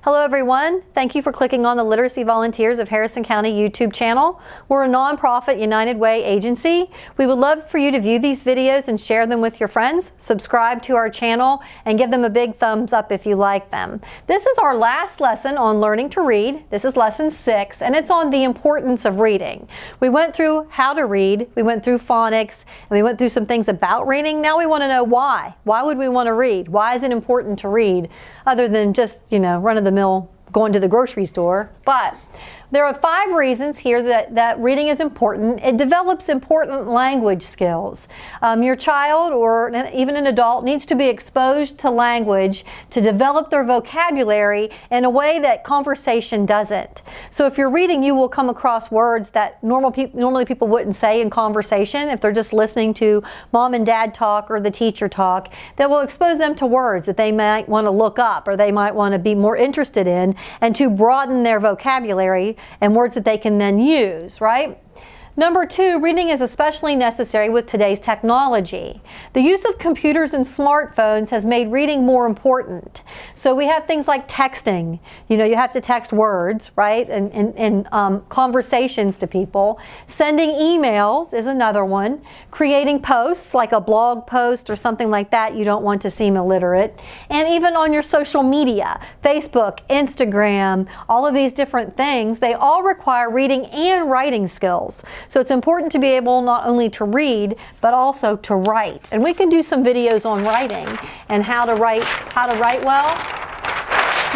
Hello everyone. Thank you for clicking on the Literacy Volunteers of Harrison County YouTube channel. We're a nonprofit United Way agency. We would love for you to view these videos and share them with your friends. Subscribe to our channel and give them a big thumbs up if you like them. This is our last lesson on learning to read. This is lesson 6 and it's on the importance of reading. We went through how to read, we went through phonics, and we went through some things about reading. Now we want to know why. Why would we want to read? Why is it important to read other than just, run-of-the-mill going to the grocery store? But there are 5 reasons here that reading is important. It develops important language skills. Your child or even an adult needs to be exposed to language to develop their vocabulary in a way that conversation doesn't. So if you're reading, you will come across words that normally people wouldn't say in conversation if they're just listening to mom and dad talk or the teacher talk. That will expose them to words that they might want to look up or they might want to be more interested in, and to broaden their vocabulary and words that they can then use, right? Number 2, reading is especially necessary with today's technology. The use of computers and smartphones has made reading more important. So we have things like texting. You have to text words, right? And conversations to people. Sending emails is another one. Creating posts like a blog post or something like that. You don't want to seem illiterate. And even on your social media, Facebook, Instagram, all of these different things, they all require reading and writing skills. So it's important to be able not only to read, but also to write. And we can do some videos on writing and how to write well.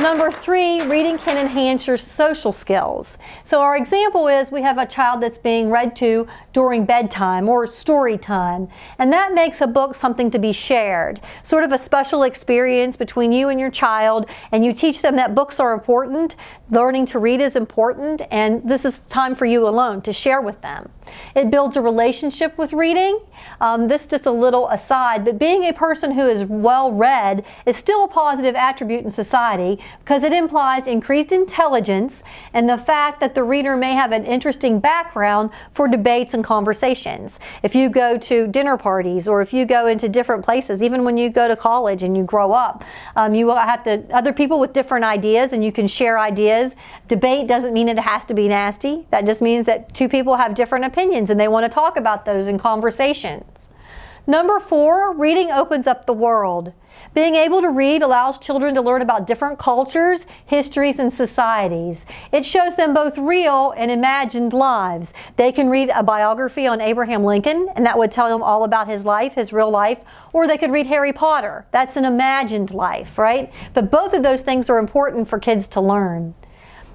Number 3, reading can enhance your social skills. So our example is we have a child that's being read to during bedtime or story time. And that makes a book something to be shared. Sort of a special experience between you and your child, and you teach them that books are important, learning to read is important, and this is time for you alone to share with them. It builds a relationship with reading. This is just a little aside, but being a person who is well read is still a positive attribute in society because it implies increased intelligence and the fact that the reader may have an interesting background for debates and conversations. If you go to dinner parties or if you go into different places, even when you go to college and you grow up, you will have other people with different ideas and you can share ideas. Debate doesn't mean it has to be nasty. That just means that 2 people have different opinions and they want to talk about those in conversations. Number 4, reading opens up the world. Being able to read allows children to learn about different cultures, histories, and societies. It shows them both real and imagined lives. They can read a biography on Abraham Lincoln, and that would tell them all about his life, his real life, or they could read Harry Potter. That's an imagined life, right? But both of those things are important for kids to learn.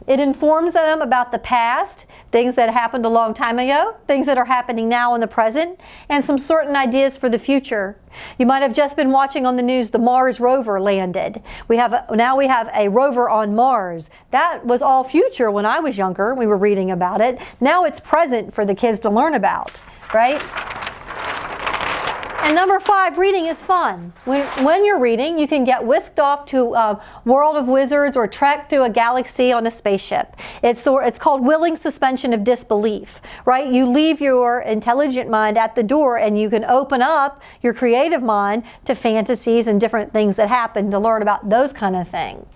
It informs them about the past, things that happened a long time ago, things that are happening now in the present, and some certain ideas for the future. You might have just been watching on the news the Mars rover landed. Now we have a rover on Mars. That was all future when I was younger. We were reading about it. Now it's present for the kids to learn about, right? And number 5, reading is fun. When you're reading, you can get whisked off to a world of wizards or trek through a galaxy on a spaceship. It's called willing suspension of disbelief, right? You leave your intelligent mind at the door and you can open up your creative mind to fantasies and different things that happen to learn about those kind of things.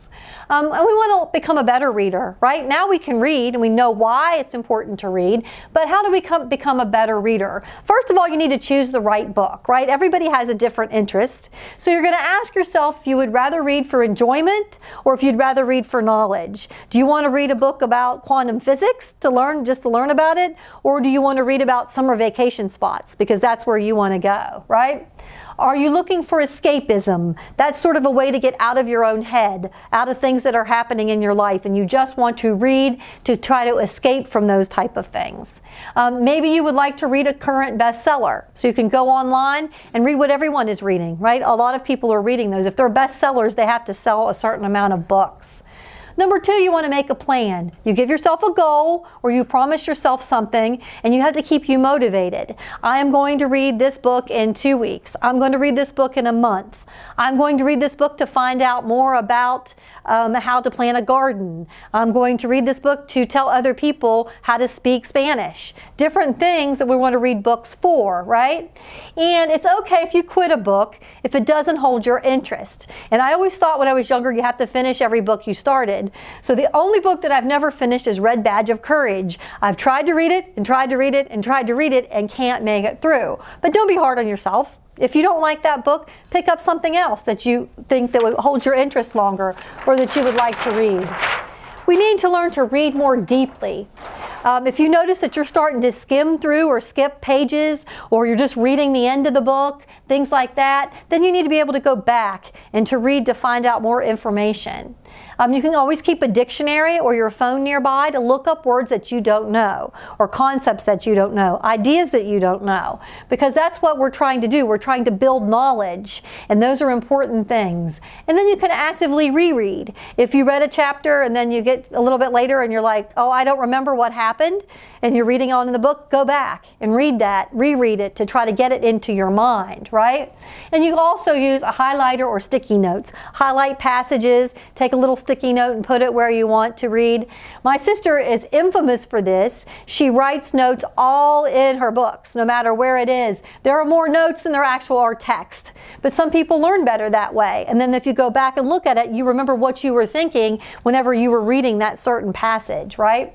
And we want to become a better reader, right? Now we can read and we know why it's important to read, but how do we become a better reader? First of all, you need to choose the right book, right? Everybody has a different interest. So you're going to ask yourself if you would rather read for enjoyment or if you'd rather read for knowledge. Do you want to read a book about quantum physics just to learn about it? Or do you want to read about summer vacation spots because that's where you want to go, right? Are you looking for escapism? That's sort of a way to get out of your own head, out of things that are happening in your life, and you just want to read to try to escape from those type of things. Maybe you would like to read a current bestseller, so you can go online and read what everyone is reading, right? A lot of people are reading those. If they're bestsellers, they have to sell a certain amount of books. Number 2, you want to make a plan. You give yourself a goal or you promise yourself something and you have to keep you motivated. I am going to read this book in 2 weeks. I'm going to read this book in a month. I'm going to read this book to find out more about how to plant a garden. I'm going to read this book to tell other people how to speak Spanish. Different things that we want to read books for, right? And it's okay if you quit a book if it doesn't hold your interest. And I always thought when I was younger you have to finish every book you started. started. So the only book that I've never finished is Red Badge of Courage. I've tried to read it and tried to read it and tried to read it and can't make it through. But don't be hard on yourself. If you don't like that book, pick up something else that you think that would hold your interest longer or that you would like to read. We need to learn to read more deeply. If you notice that you're starting to skim through or skip pages, or you're just reading the end of the book, things like that, then you need to be able to go back and to read to find out more information. You can always keep a dictionary or your phone nearby to look up words that you don't know, or concepts that you don't know, ideas that you don't know, because that's what we're trying to do. We're trying to build knowledge, and those are important things. And then you can actively reread. If you read a chapter and then you get a little bit later and you're like, oh, I don't remember what happened, and you're reading on in the book, go back and read that, reread it to try to get it into your mind, right? And you also use a highlighter or sticky notes. Highlight passages, take a little sticky note and put it where you want to read. My sister is infamous for this. She writes notes all in her books, no matter where it is. There are more notes than there actual are text. But some people learn better that way. And then if you go back and look at it, you remember what you were thinking whenever you were reading that certain passage, right?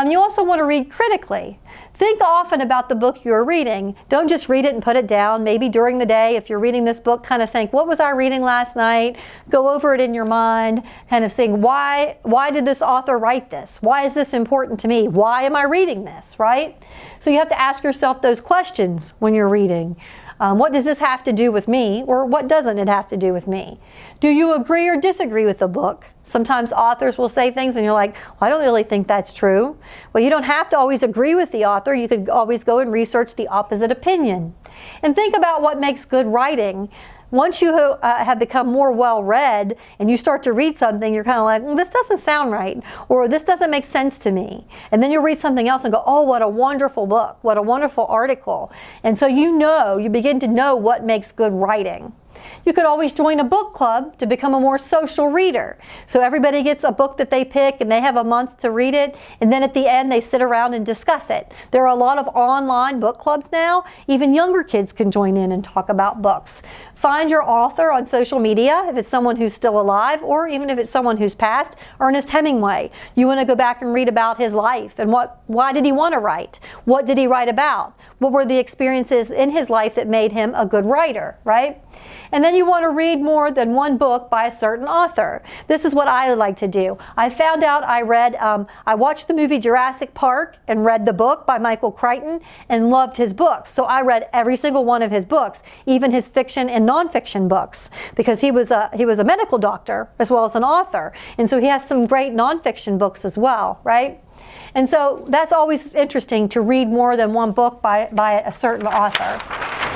You also want to read critically. Think often about the book you're reading. Don't just read it and put it down. Maybe during the day, if you're reading this book, kind of think, what was I reading last night? Go over it in your mind, kind of think, why did this author write this? Why is this important to me? Why am I reading this, right? So you have to ask yourself those questions when you're reading. What does this have to do with me, or what doesn't it have to do with me? Do you agree or disagree with the book? Sometimes authors will say things and you're like, well, I don't really think that's true. Well, you don't have to always agree with the author. You could always go and research the opposite opinion. And think about what makes good writing. Once you have become more well-read and you start to read something, you're kind of like, this doesn't sound right, or this doesn't make sense to me. And then you'll read something else and go, oh, what a wonderful book, what a wonderful article. And so you begin to know what makes good writing. You could always join a book club to become a more social reader. So everybody gets a book that they pick and they have a month to read it, and then at the end they sit around and discuss it. There are a lot of online book clubs now. Even younger kids can join in and talk about books. Find your author on social media, if it's someone who's still alive, or even if it's someone who's passed. Ernest Hemingway. You want to go back and read about his life and why did he want to write? What did he write about? What were the experiences in his life that made him a good writer, right? And then you want to read more than one book by a certain author. This is what I like to do. I found out I watched the movie Jurassic Park and read the book by Michael Crichton and loved his books. So I read every single one of his books, even his fiction and nonfiction books, because he was a medical doctor as well as an author. And so he has some great nonfiction books as well, right? And so that's always interesting to read more than one book by a certain author.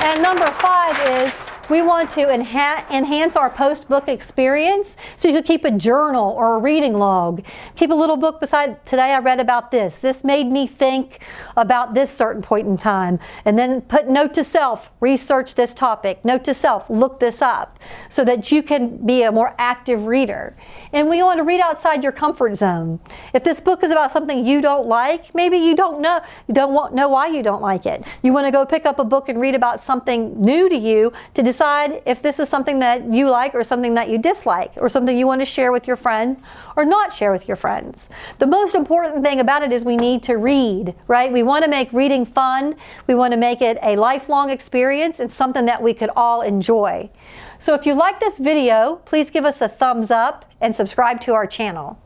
And number 5 is we want to enhance our post-book experience. So you could keep a journal or a reading log. Keep a little book beside, today I read about this. This made me think about this certain point in time. And then put note to self, research this topic. Note to self, look this up, so that you can be a more active reader. And we want to read outside your comfort zone. If this book is about something you don't like, maybe you don't know why you don't like it. You want to go pick up a book and read about something new to you to decide if this is something that you like or something that you dislike, or something you want to share with your friends or not share with your friends. The most important thing about it is we need to read, right? We want to make reading fun. We want to make it a lifelong experience and something that we could all enjoy. So if you like this video, please give us a thumbs up and subscribe to our channel.